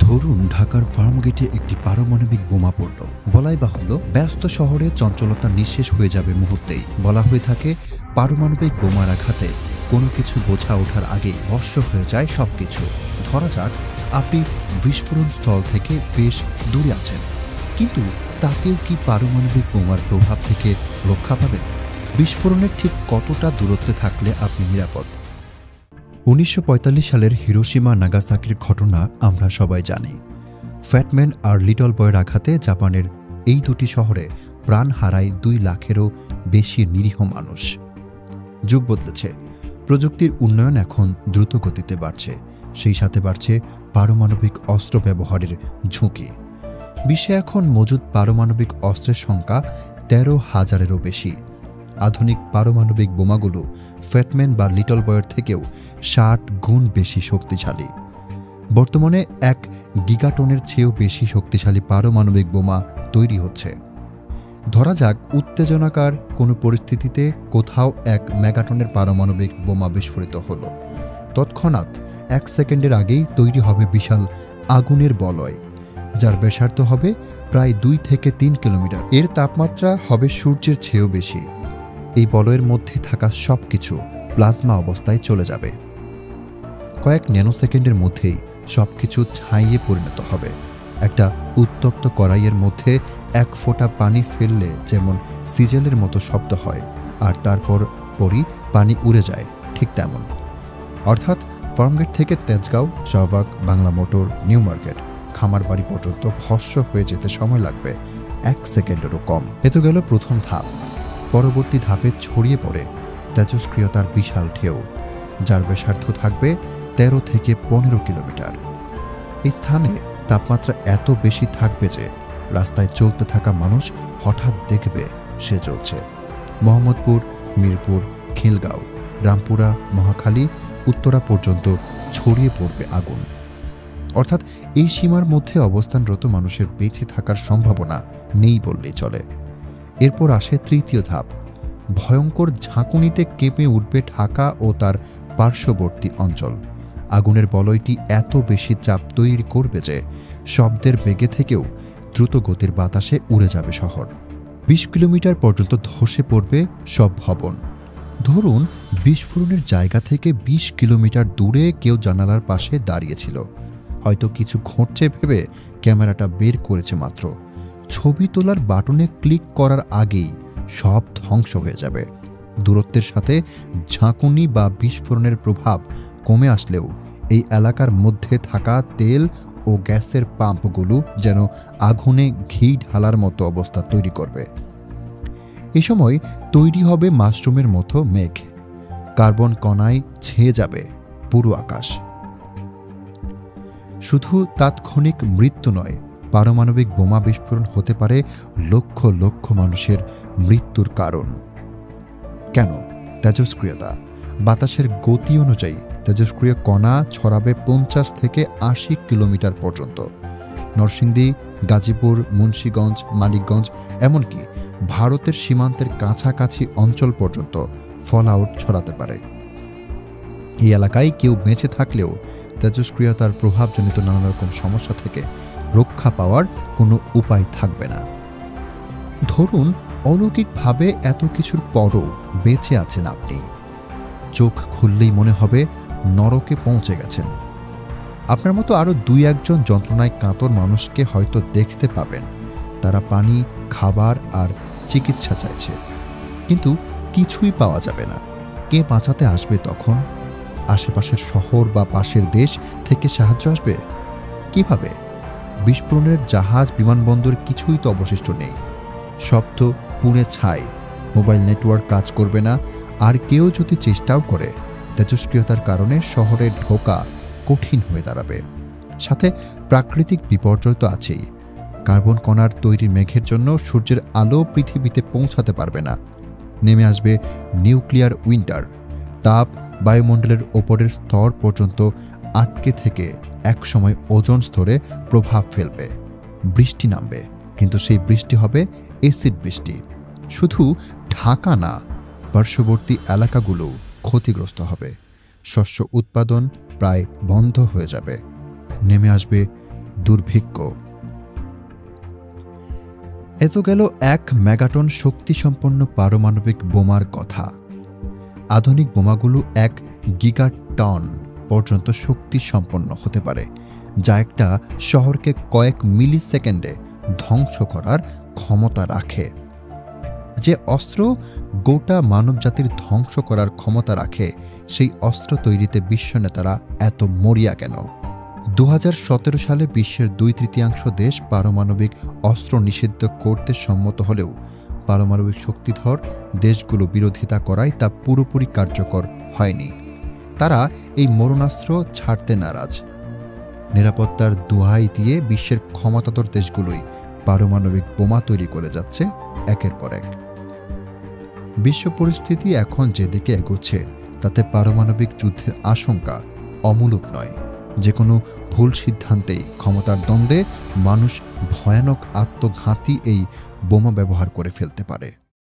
ধরুন ঢাকার ফার্মগেটে একটি পারমাণবিক বোমা পড়ল। বলাই বাহুল্য ব্যস্ত শহরে চঞ্চলতা নিঃশেষ হয়ে যাবে মুহূর্তেই। বলা হয়ে থাকে পারমাণবিক বোমার আঘাতে কোনো কিছু বোঝা ওঠার আগে ভস্ম হয়ে যায় সবকিছু। ধরা যাক আপনি বিস্ফোরণ স্থল থেকে বেশ দূরে আছেন, কিন্তু তাতেও কি পারমাণবিক বোমার প্রভাব থেকে রক্ষা পাবেন? বিস্ফোরণের ঠিক কতটা দূরত্বে থাকলে আপনি নিরাপদ? 1945 সালের হিরোশিমা নাগাসাকির ঘটনা আমরা সবাই জানি। ফ্যাটম্যান আর লিটল বয়ের আঘাতে জাপানের এই দুটি শহরে প্রাণ হারায় 2 লাখেরও বেশি নিরীহ মানুষ। যুগ বদলেছে, প্রযুক্তির উন্নয়ন এখন দ্রুত গতিতে বাড়ছে, সেই সাথে বাড়ছে পারমাণবিক অস্ত্র ব্যবহারের ঝুঁকি। বিশ্বে এখন মজুদ পারমাণবিক অস্ত্রের সংখ্যা 13,000-এরও বেশি। আধুনিক পারমাণবিক বোমাগুলো ফ্যাটম্যান বা লিটল বয়ের থেকেও 60 গুণ বেশি শক্তিশালী। বর্তমানে 1 গিগাটনের চেয়েও বেশি শক্তিশালী পারমাণবিক বোমা তৈরি হচ্ছে। ধরা যাক উত্তেজনাকার কোনো পরিস্থিতিতে কোথাও 1 মেগাটনের পারমাণবিক বোমা বিস্ফোরিত হলো। তৎক্ষণাৎ 1 সেকেন্ডের আগেই তৈরি হবে বিশাল আগুনের বলয়, যার ব্যাসার্ধ হবে প্রায় 2 থেকে 3 কিলোমিটার। এর তাপমাত্রা হবে সূর্যের চেয়েও বেশি। এই বলয়ের মধ্যে থাকা সবকিছু প্লাজমা অবস্থায় চলে যাবে। কয়েক ন্যানোসেকেন্ডের মধ্যেই সবকিছু ছাইয়ে পরিণত হবে। একটা উত্তপ্ত কড়াইয়ের মধ্যে 1 ফোঁটা পানি ফেললে যেমন সিজেলের মতো শব্দ হয়, আর তারপরই পানি উড়ে যায়, ঠিক তেমন। অর্থাৎ ফার্মগেট থেকে তেজগাঁও, শাহবাগ, বাংলা মোটর, নিউ মার্কেট, খামারবাড়ি পর্যন্ত ভস্ম হয়ে যেতে সময় লাগবে 1 সেকেন্ডেরও কম। এ তো গেল প্রথম ধাপ। পরবর্তী ধাপে ছড়িয়ে পড়ে তেজস্ক্রিয়তার বিশাল ঢেউ, যার ব্যাসার্ধ থাকবে 13 থেকে 15 কিলোমিটার। এই স্থানে তাপমাত্রা এত বেশি থাকবে যে রাস্তায় চলতে থাকা মানুষ হঠাৎ দেখবে সে জ্বলছে। মোহাম্মদপুর, মিরপুর, খিলগাঁও, রামপুরা, মহাখালী, উত্তরা পর্যন্ত ছড়িয়ে পড়বে আগুন। অর্থাৎ এই সীমার মধ্যে অবস্থানরত মানুষের বেঁচে থাকার সম্ভাবনা নেই বললেই চলে। এরপর আসে তৃতীয় ধাপ। ভয়ঙ্কর ঝাঁকুনিতে কেঁপে উঠবে ঢাকা ও তার পার্শ্ববর্তী অঞ্চল। আগুনের বলয়টি এত বেশি চাপ তৈরি করবে যে শব্দের বেগে থেকেও দ্রুত গতির বাতাসে উড়ে যাবে শহর। 20 কিলোমিটার পর্যন্ত ধসে পড়বে সব ভবন। ধরুন বিস্ফোরণের জায়গা থেকে 20 কিলোমিটার দূরে কেউ জানালার পাশে দাঁড়িয়েছিল, হয়তো কিছু ঘটছে ভেবে ক্যামেরাটা বের করেছে মাত্র। ছবি তোলার বাটনে ক্লিক করার আগেই সব ধ্বংস হয়ে যাবে। দূরত্বের সাথে ঝাঁকুনি বা বিস্ফোরণের প্রভাব কমে আসলেও এই এলাকার মধ্যে থাকা তেল ও গ্যাসের পাম্পগুলো যেন আগুনে ঘি ঢালার মতো অবস্থা তৈরি করবে। এ সময় তৈরি হবে মাশরুমের মতো মেঘ। কার্বন কণায় ছেয়ে যাবে পুরো আকাশ। শুধু তাৎক্ষণিক মৃত্যু নয়, পারমাণবিক বোমা বিস্ফোরণ হতে পারে লক্ষ লক্ষ মানুষের মৃত্যুর কারণ। কেন? তেজস্ক্রিয়তা। বাতাসের গতি অনুযায়ী তেজস্ক্রিয় কণা ছড়াবে 50 থেকে 80 কিলোমিটার পর্যন্ত। নরসিংদী, গাজীপুর, মুন্সিগঞ্জ, মানিকগঞ্জ, এমনকি ভারতের সীমান্তের কাছাকাছি অঞ্চল পর্যন্ত ফলআউট ছড়াতে পারে। এই এলাকায় কেউ বেঁচে থাকলেও তেজস্ক্রিয়তার প্রভাবজনিত নানা রকম সমস্যা থেকে রক্ষা পাওয়ার কোনো উপায় থাকবে না। ধরুন অলৌকিকভাবে এত কিছুর পরও বেঁচে আছেন আপনি। চোখ খুললেই মনে হবে নরকে পৌঁছে গেছেন। আপনার মতো আরও 2-1 জন যন্ত্রণায় কাতর মানুষকে হয়তো দেখতে পাবেন। তারা পানি, খাবার আর চিকিৎসা চাইছে, কিন্তু কিছুই পাওয়া যাবে না। কে বাঁচাতে আসবে তখন? আশেপাশের শহর বা পাশের দেশ থেকে সাহায্য আসবে কিভাবে? বিস্ফোরণের জাহাজ, বিমানবন্দর কিছুই তো অবশিষ্ট নেই। সব তো পুড়ে ছাই। মোবাইল নেটওয়ার্ক কাজ করবে না। আর কেউ যদি চেষ্টাও করে, তেজস্ক্রিয়তার কারণে শহরে ঢোকা কঠিন হয়ে দাঁড়াবে। সাথে প্রাকৃতিক বিপর্যয় তো আছেই। কার্বন কণার তৈরি মেঘের জন্য সূর্যের আলো পৃথিবীতে পৌঁছাতে পারবে না। নেমে আসবে নিউক্লিয়ার উইন্টার। তাপ বায়ুমণ্ডলের ওপরের স্তর পর্যন্ত আটকে থেকে একসময় ওজোন স্তরে প্রভাব ফেলবে। বৃষ্টি নামবে, কিন্তু সেই বৃষ্টি হবে অ্যাসিড বৃষ্টি। শুধু ঢাকা না, পার্শ্ববর্তী এলাকাগুলো ক্ষতিগ্রস্ত হবে। শস্য উৎপাদন প্রায় বন্ধ হয়ে যাবে। নেমে আসবে দুর্ভিক্ষ। এ তো গেল 1 মেগাটন শক্তিসম্পন্ন পারমাণবিক বোমার কথা। আধুনিক বোমাগুলো 1 গিগাটন পর্যন্ত শক্তি সম্পন্ন হতে পারে, যা একটা শহরকে কয়েক মিলি সেকেন্ডে ধ্বংস করার ক্ষমতা রাখে। যে অস্ত্র গোটা মানবজাতির ধ্বংস করার ক্ষমতা রাখে, সেই অস্ত্র তৈরিতে বিশ্ব নেতারা এত মরিয়া কেন? 2017 সালে বিশ্বের 2/3 দেশ পারমাণবিক অস্ত্র নিষিদ্ধ করতে সম্মত হলেও পারমাণবিক শক্তিধর দেশগুলো বিরোধিতা করায় তা পুরোপুরি কার্যকর হয়নি। তারা এই মরণাস্ত্র ছাড়তে নারাজ। নিরাপত্তার দোহাই দিয়ে বিশ্বের ক্ষমতাধর দেশগুলোই পারমাণবিক বোমা তৈরি করে যাচ্ছে একের পর এক। বিশ্ব পরিস্থিতি এখন যেদিকে এগোচ্ছে, তাতে পারমাণবিক যুদ্ধের আশঙ্কা অমূলক নয়। যে কোনো ভুল সিদ্ধান্তেই ক্ষমতার দ্বন্দ্বে মানুষ ভয়ানক আত্মঘাতী এই বোমা ব্যবহার করে ফেলতে পারে।